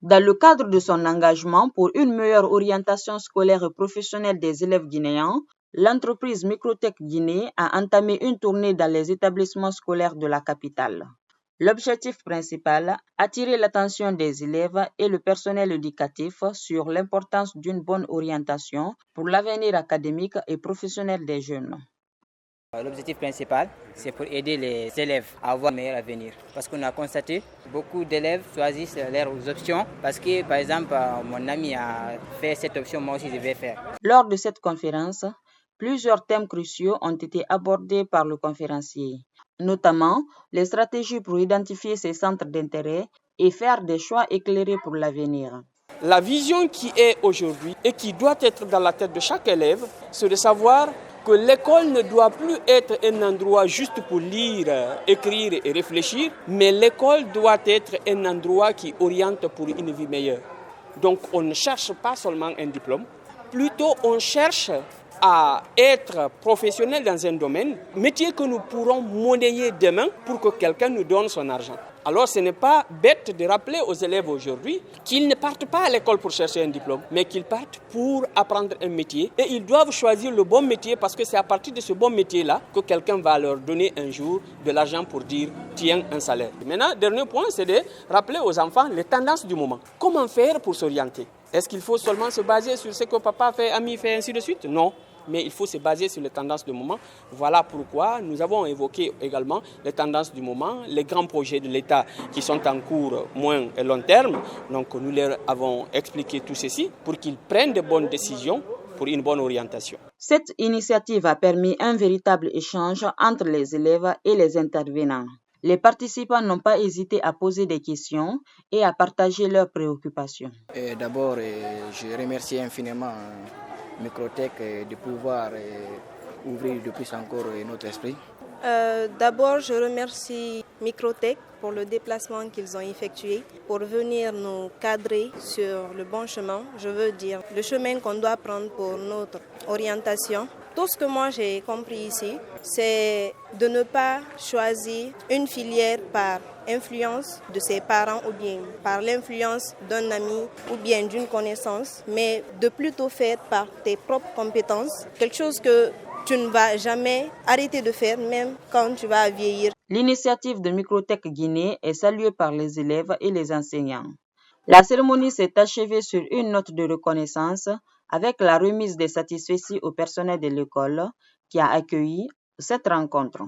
Dans le cadre de son engagement pour une meilleure orientation scolaire et professionnelle des élèves guinéens, l'entreprise Microtech Guinée a entamé une tournée dans les établissements scolaires de la capitale. L'objectif principal, attirer l'attention des élèves et le personnel éducatif sur l'importance d'une bonne orientation pour l'avenir académique et professionnel des jeunes. L'objectif principal, c'est pour aider les élèves à avoir un meilleur avenir. Parce qu'on a constaté que beaucoup d'élèves choisissent leurs options parce que, par exemple, mon ami a fait cette option, moi aussi je vais faire. Lors de cette conférence, plusieurs thèmes cruciaux ont été abordés par le conférencier, notamment les stratégies pour identifier ces centres d'intérêt et faire des choix éclairés pour l'avenir. La vision qui est aujourd'hui et qui doit être dans la tête de chaque élève, c'est de savoir que l'école ne doit plus être un endroit juste pour lire, écrire et réfléchir, mais l'école doit être un endroit qui oriente pour une vie meilleure. Donc on ne cherche pas seulement un diplôme, plutôt on cherche à être professionnel dans un domaine, métier que nous pourrons monnayer demain pour que quelqu'un nous donne son argent. Alors ce n'est pas bête de rappeler aux élèves aujourd'hui qu'ils ne partent pas à l'école pour chercher un diplôme, mais qu'ils partent pour apprendre un métier. Et ils doivent choisir le bon métier parce que c'est à partir de ce bon métier-là que quelqu'un va leur donner un jour de l'argent pour dire « tiens, un salaire ». Maintenant, dernier point, c'est de rappeler aux enfants les tendances du moment. Comment faire pour s'orienter? Est-ce qu'il faut seulement se baser sur ce que papa fait, ami fait, ainsi de suite? Non. Mais il faut se baser sur les tendances du moment. Voilà pourquoi nous avons évoqué également les tendances du moment, les grands projets de l'État qui sont en cours moyen et long terme. Donc nous leur avons expliqué tout ceci pour qu'ils prennent de bonnes décisions pour une bonne orientation. Cette initiative a permis un véritable échange entre les élèves et les intervenants. Les participants n'ont pas hésité à poser des questions et à partager leurs préoccupations. D'abord, je remercie infiniment Microtech de pouvoir ouvrir de plus encore notre esprit. D'abord, je remercie Microtech pour le déplacement qu'ils ont effectué pour venir nous cadrer sur le bon chemin, je veux dire le chemin qu'on doit prendre pour notre orientation. Tout ce que moi j'ai compris ici, c'est de ne pas choisir une filière par influence de ses parents ou bien par l'influence d'un ami ou bien d'une connaissance, mais de plutôt faire par tes propres compétences, quelque chose que tu ne vas jamais arrêter de faire même quand tu vas vieillir. L'initiative de Microtech Guinée est saluée par les élèves et les enseignants. La cérémonie s'est achevée sur une note de reconnaissance avec la remise des satisfecits au personnel de l'école qui a accueilli cette rencontre.